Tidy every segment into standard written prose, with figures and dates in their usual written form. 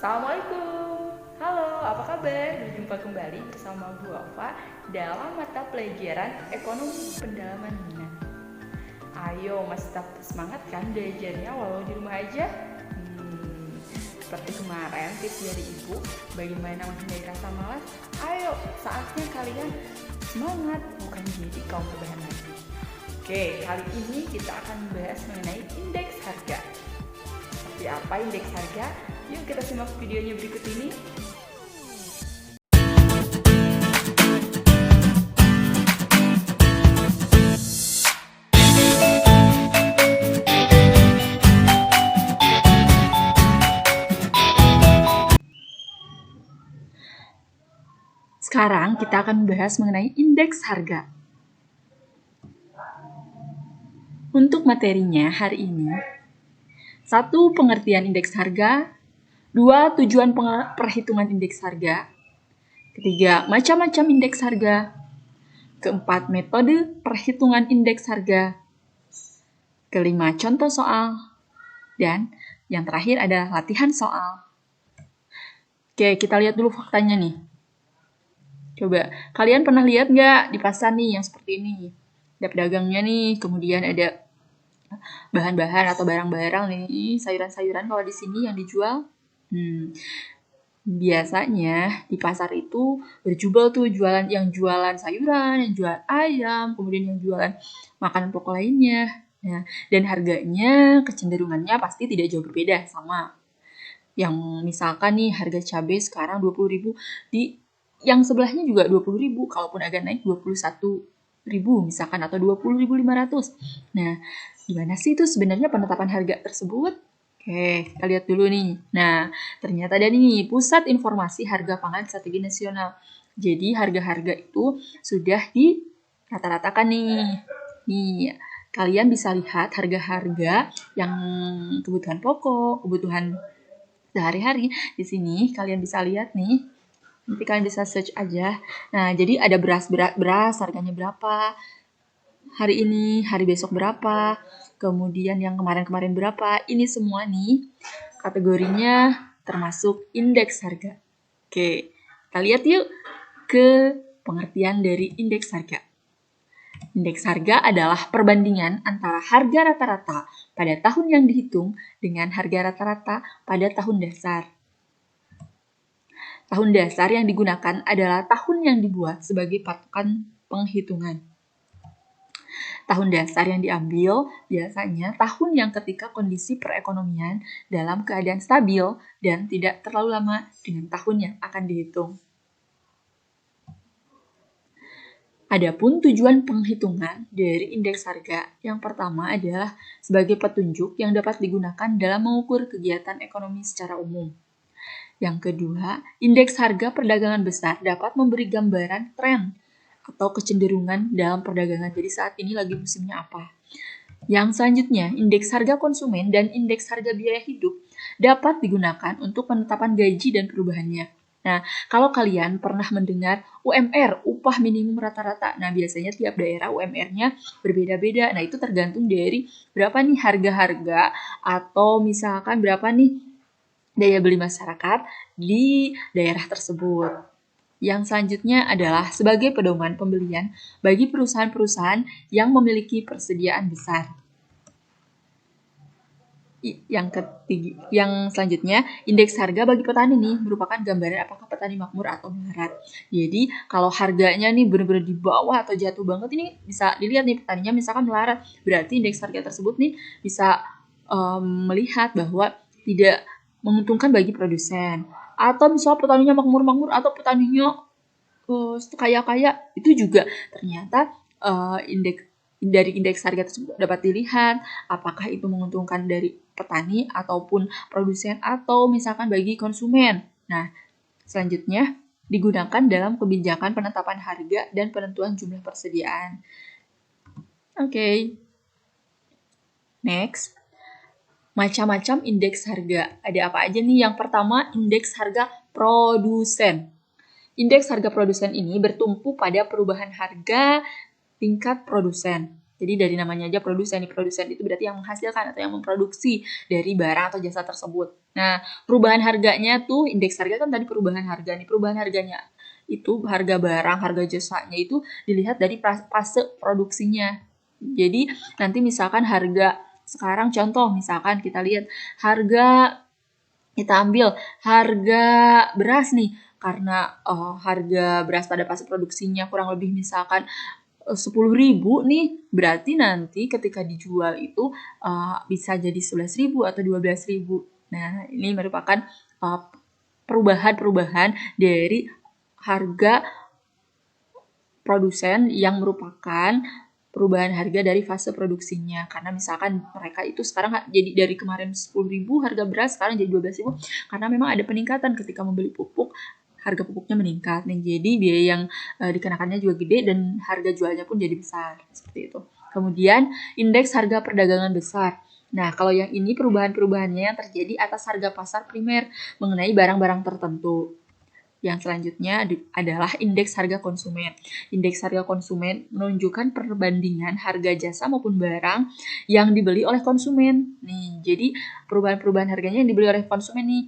Assalamualaikum. Halo, apa kabar? Berjumpa kembali bersama Bu Afa dalam mata pelajaran Ekonomi Pendalaman Minat. Ayo, masih tetap semangat kan belajarnya walau di rumah aja? Seperti kemarin tips dari Ibu, bagaimana menghindari rasa malas? Ayo, saatnya kalian semangat, bukan jadi kaum rebahan lagi. Oke, kali ini kita akan membahas mengenai indeks harga. Seperti apa indeks harga? Yuk kita simak videonya berikut ini. Sekarang kita akan membahas mengenai indeks harga. Untuk materinya hari ini, 1. Pengertian indeks harga. 2. Tujuan perhitungan indeks harga. 3. Macam-macam indeks harga. 4. Metode perhitungan indeks harga. 5. Contoh soal. Dan yang terakhir adalah latihan soal. Oke, kita lihat dulu faktanya nih. Coba, kalian pernah lihat nggak di pasar nih yang seperti ini? Ada pedagangnya nih, kemudian ada bahan-bahan atau barang-barang nih, sayuran-sayuran kalau di sini yang dijual. Biasanya di pasar itu berjubel tuh yang jualan sayuran, yang jualan ayam, kemudian yang jualan makanan pokok lainnya. Nah, dan harganya kecenderungannya pasti tidak jauh berbeda sama. Yang misalkan nih harga cabai sekarang 20.000, di yang sebelahnya juga 20.000, kalaupun agak naik 21.000 misalkan atau 20.500. Nah, gimana sih itu sebenarnya penetapan harga tersebut? Oke, kita lihat dulu nih. Nah, ternyata ada nih Pusat Informasi Harga Pangan Strategi Nasional. Jadi harga-harga itu sudah dirata-ratakan nih. Nih, kalian bisa lihat harga-harga yang kebutuhan pokok, kebutuhan sehari-hari. Di sini kalian bisa lihat nih. Nanti kalian bisa search aja. Nah, jadi ada beras harganya berapa, hari ini, hari besok berapa, kemudian yang kemarin-kemarin berapa. Ini semua nih kategorinya termasuk indeks harga. Oke, kita lihat yuk ke pengertian dari indeks harga. Indeks harga adalah perbandingan antara harga rata-rata pada tahun yang dihitung dengan harga rata-rata pada tahun dasar. Tahun dasar yang digunakan adalah tahun yang dibuat sebagai patokan penghitungan. Tahun dasar yang diambil biasanya tahun yang ketika kondisi perekonomian dalam keadaan stabil dan tidak terlalu lama dengan tahun yang akan dihitung. Adapun tujuan penghitungan dari indeks harga yang pertama adalah sebagai petunjuk yang dapat digunakan dalam mengukur kegiatan ekonomi secara umum. Yang kedua, indeks harga perdagangan besar dapat memberi gambaran tren atau kecenderungan dalam perdagangan. Jadi saat ini lagi musimnya apa. Yang selanjutnya, indeks harga konsumen dan indeks harga biaya hidup dapat digunakan untuk penetapan gaji dan perubahannya. Nah, kalau kalian pernah mendengar UMR, upah minimum rata-rata. Nah, biasanya tiap daerah UMR-nya berbeda-beda. Nah, itu tergantung dari berapa nih harga-harga atau misalkan berapa nih daya beli masyarakat di daerah tersebut. Yang selanjutnya adalah sebagai pedoman pembelian bagi perusahaan-perusahaan yang memiliki persediaan besar. Yang selanjutnya, indeks harga bagi petani nih merupakan gambaran apakah petani makmur atau melarat. Jadi, kalau harganya nih benar-benar di bawah atau jatuh banget, ini bisa dilihat nih petaninya misalkan melarat. Berarti indeks harga tersebut nih bisa melihat bahwa tidak menguntungkan bagi produsen. Atau misalnya petaninya makmur-makmur atau petaninya kaya-kaya, itu juga ternyata dari indeks harga tersebut dapat dilihat apakah itu menguntungkan dari petani ataupun produsen atau misalkan bagi konsumen. Nah, selanjutnya digunakan dalam kebijakan penetapan harga dan penentuan jumlah persediaan. Oke. Next. Macam-macam indeks harga. Ada apa aja nih? Yang pertama, indeks harga produsen. Indeks harga produsen ini bertumpu pada perubahan harga tingkat produsen. Jadi dari namanya aja produsen, produsen itu berarti yang menghasilkan atau yang memproduksi dari barang atau jasa tersebut. Nah, perubahan harganya tuh, indeks harga kan tadi perubahan harga nih. Perubahan harganya itu harga barang, harga jasanya itu dilihat dari fase produksinya. Jadi nanti misalkan harga sekarang contoh misalkan kita lihat kita ambil harga beras nih karena harga beras pada fase produksinya kurang lebih misalkan 10.000 nih, berarti nanti ketika dijual itu bisa jadi 11.000 atau 12.000. Nah, ini merupakan perubahan-perubahan dari harga produsen yang merupakan perubahan harga dari fase produksinya. Karena misalkan mereka itu sekarang jadi dari kemarin 10.000 harga beras sekarang jadi 12.000 karena memang ada peningkatan ketika membeli pupuk, harga pupuknya meningkat nih, jadi biaya yang dikenakannya juga gede dan harga jualnya pun jadi besar seperti itu. Kemudian indeks harga perdagangan besar. Nah, kalau yang ini perubahan-perubahannya yang terjadi atas harga pasar primer mengenai barang-barang tertentu. Yang selanjutnya adalah indeks harga konsumen. Indeks harga konsumen menunjukkan perbandingan harga jasa maupun barang yang dibeli oleh konsumen. Nih, jadi perubahan-perubahan harganya yang dibeli oleh konsumen nih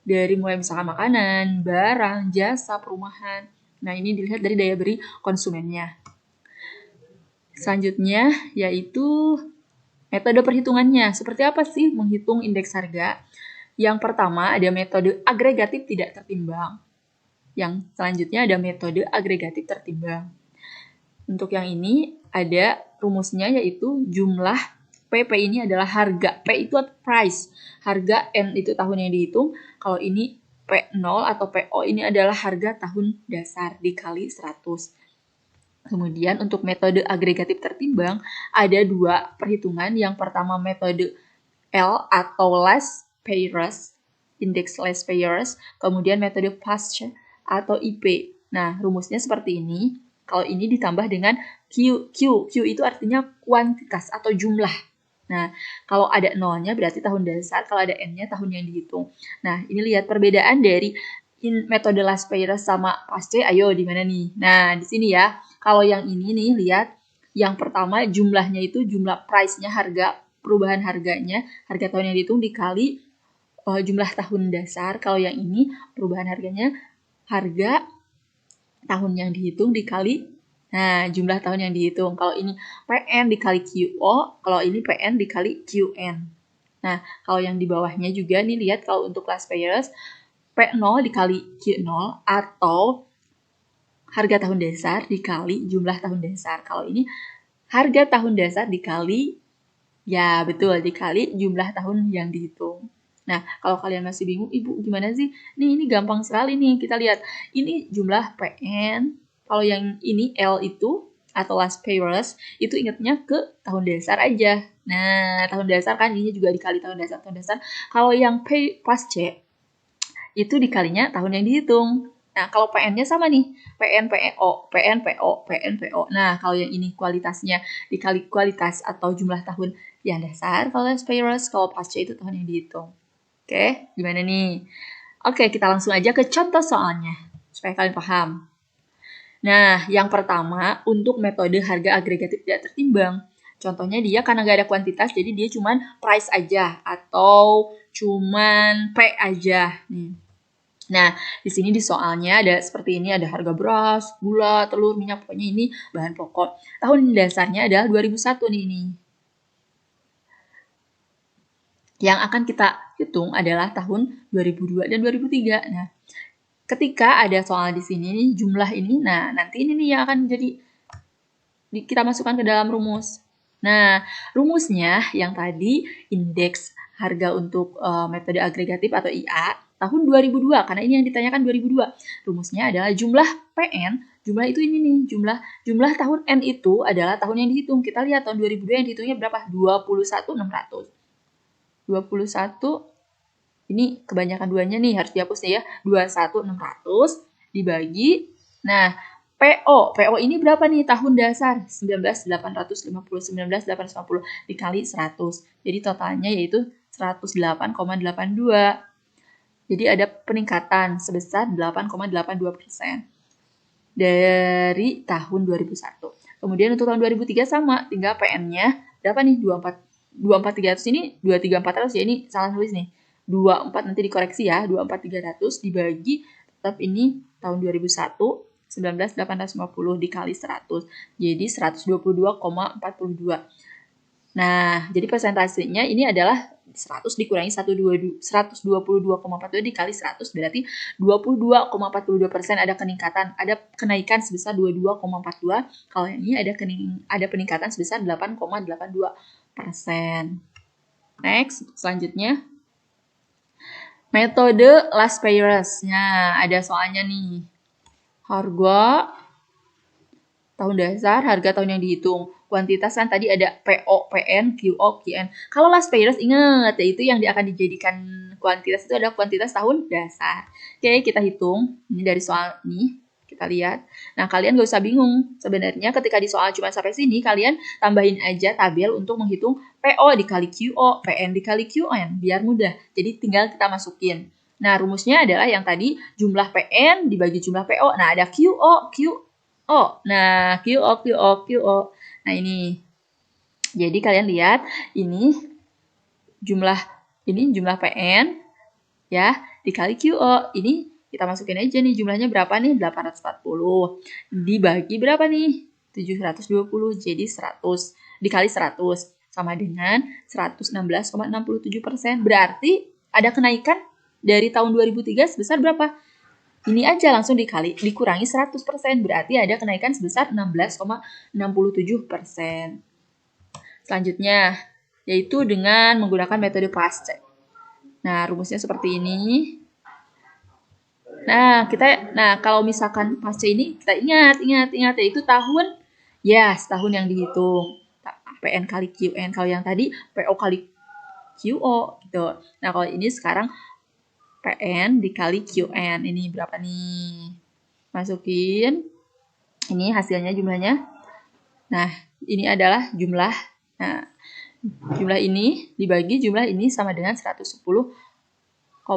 dari mulai misalkan makanan, barang, jasa, perumahan. Nah, ini dilihat dari daya beli konsumennya. Selanjutnya yaitu metode perhitungannya. Seperti apa sih menghitung indeks harga? Yang pertama ada metode agregatif tidak tertimbang. Yang selanjutnya ada metode agregatif tertimbang. Untuk yang ini ada rumusnya yaitu jumlah P ini adalah harga. P itu price. Harga N itu tahun yang dihitung. Kalau ini P0 atau PO ini adalah harga tahun dasar dikali 100. Kemudian untuk metode agregatif tertimbang ada dua perhitungan. Yang pertama metode L atau less payers, indeks less payers. Kemudian metode PASCH atau IP. Nah, rumusnya seperti ini. Kalau ini ditambah dengan Q. Q itu artinya kuantitas atau jumlah. Nah, kalau ada nolnya berarti tahun dasar, kalau ada N-nya tahun yang dihitung. Nah, ini lihat perbedaan dari metode last payers sama PASCH. Ayo, di mana nih? Nah, di sini ya. Kalau yang ini nih, lihat. Yang pertama jumlahnya itu jumlah price-nya, harga, perubahan harganya, harga tahun yang dihitung dikali jumlah tahun dasar. Kalau yang ini perubahan harganya harga tahun yang dihitung dikali jumlah tahun yang dihitung. Kalau ini PN dikali QO, kalau ini PN dikali QN. Nah, kalau yang di bawahnya juga nih lihat kalau untuk last payers P0 dikali Q0 atau harga tahun dasar dikali jumlah tahun dasar. Kalau ini harga tahun dasar dikali dikali jumlah tahun yang dihitung. Nah, kalau kalian masih bingung, Ibu gimana sih? Nih, ini gampang sekali nih. Kita lihat. Ini jumlah PN. Kalau yang ini L itu, atau last payers, itu ingatnya ke tahun dasar aja. Nah, tahun dasar kan ini juga dikali tahun dasar. Kalau yang PASCH, itu dikalinya tahun yang dihitung. Nah, kalau PN-nya sama nih. PN, PO, PN, PO, PN, PO. Nah, kalau yang ini kualitasnya dikali kualitas atau jumlah tahun yang dasar. Kalau last payers, kalau PASCH itu tahun yang dihitung. Oke, gimana nih? Oke, kita langsung aja ke contoh soalnya, supaya kalian paham. Nah, yang pertama, untuk metode harga agregatif tidak tertimbang. Contohnya dia karena nggak ada kuantitas, jadi dia cuman price aja, atau cuman P aja. Nah, di sini di soalnya ada seperti ini, ada harga beras, gula, telur, minyak, pokoknya ini bahan pokok. Tahun dasarnya adalah 2001 nih ini. Yang akan kita hitung adalah tahun 2002 dan 2003. Nah, ketika ada soal di sini nih, jumlah ini, nah nanti ini nih yang akan jadi kita masukkan ke dalam rumus. Nah, rumusnya yang tadi indeks harga untuk metode agregatif atau IA tahun 2002, karena ini yang ditanyakan 2002. Rumusnya adalah jumlah PN, jumlah itu ini nih, jumlah tahun N itu adalah tahun yang dihitung. Kita lihat tahun 2002 yang dihitungnya berapa? 21.600. 21, ini kebanyakan duanya nih, harus dihapus ya. 21.600 dibagi, nah PO ini berapa nih tahun dasar? 19.850, 19.850 dikali 100. Jadi totalnya yaitu 108,82. Jadi ada peningkatan sebesar 8,82% dari tahun 2001. Kemudian untuk tahun 2003 sama, tinggal PN-nya berapa nih? 24.300 ini 23.400 ya, ini salah tulis nih. 24 nanti dikoreksi ya, 24.300 dibagi tetap ini tahun 2001 19.850 dikali 100. Jadi 122,42. Nah, jadi persentasenya ini adalah 100 dikurangi 122,42 dikali 100 berarti 22,42% ada kenaikan sebesar 22,42. Kalau ini ada peningkatan sebesar 8,82%. Next, selanjutnya metode last payers. Nah, ada soalnya nih. Harga tahun dasar, harga tahun yang dihitung. Kuantitas kan tadi ada PO, PN, QO, QN. Kalau last payers ingat, yaitu yang akan dijadikan kuantitas itu adalah kuantitas tahun dasar. Oke, kita hitung. Ini dari soal ini, kita lihat. Nah, kalian gak usah bingung. Sebenarnya ketika di soal cuma sampai sini, kalian tambahin aja tabel untuk menghitung PO dikali QO, PN dikali QN, biar mudah. Jadi tinggal kita masukin. Nah, rumusnya adalah yang tadi jumlah PN dibagi jumlah PO. Nah, ada QO, QO. Nah, QO, QO, QO. Nah, ini. Jadi kalian lihat ini jumlah PN ya dikali QO. Ini kita masukin aja nih jumlahnya berapa nih? 840. Dibagi berapa nih? 720. Jadi 100 dikali 100 sama dengan 116,67%. Berarti ada kenaikan dari tahun 2003 sebesar berapa? Ini aja langsung dikurangi 100%. Berarti ada kenaikan sebesar 16,67%. Selanjutnya, yaitu dengan menggunakan metode Pasche. Nah, rumusnya seperti ini. Nah, kalau misalkan Pasche ini, kita ingat, yaitu tahun yang dihitung. PN kali QN. Kalau yang tadi, PO kali QO. Gitu. Nah, kalau ini sekarang PN dikali QN. Ini berapa nih? Masukin. Ini hasilnya jumlahnya. Nah, ini adalah jumlah. Nah, jumlah ini dibagi jumlah ini sama dengan 110,99%.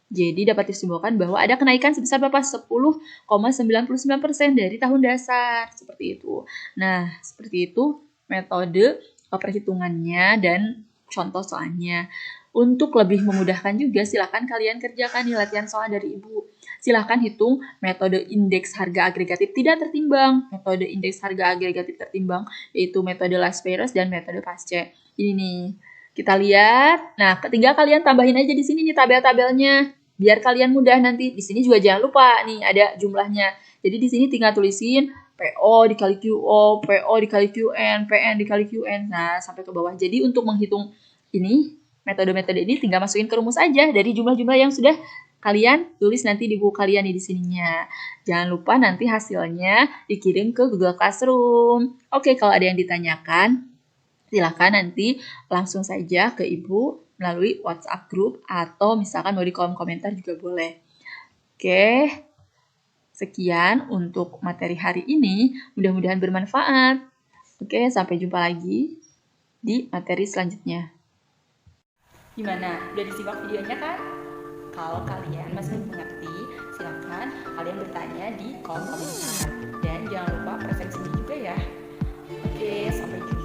Jadi dapat disimpulkan bahwa ada kenaikan sebesar berapa? 10,99% dari tahun dasar. Seperti itu. Nah, seperti itu metode perhitungannya dan contoh soalnya. Untuk lebih memudahkan juga, silakan kalian kerjakan di latihan soal dari Ibu. Silakan hitung metode indeks harga agregatif tidak tertimbang. Metode indeks harga agregatif tertimbang yaitu metode last payers dan metode Pasche. Ini nih, kita lihat. Nah, tinggal kalian tambahin aja di sini nih tabel-tabelnya. Biar kalian mudah nanti. Di sini juga jangan lupa nih ada jumlahnya. Jadi di sini tinggal tulisin PO dikali QO, PO dikali QN, PN dikali QN. Nah, sampai ke bawah. Jadi untuk menghitung ini, metode-metode ini tinggal masukin ke rumus aja dari jumlah-jumlah yang sudah kalian tulis nanti di buku kalian nih di sininya. Jangan lupa nanti hasilnya dikirim ke Google Classroom. Oke, kalau ada yang ditanyakan, silakan nanti langsung saja ke Ibu melalui WhatsApp group atau misalkan mau di kolom komentar juga boleh. Oke, sekian untuk materi hari ini. Mudah-mudahan bermanfaat. Oke, sampai jumpa lagi di materi selanjutnya. Gimana? Udah disimak videonya kan? Kalau kalian masih mengerti, silakan kalian bertanya di kolom komentar. Dan jangan lupa presensinya juga ya. Oke, sampai jumpa.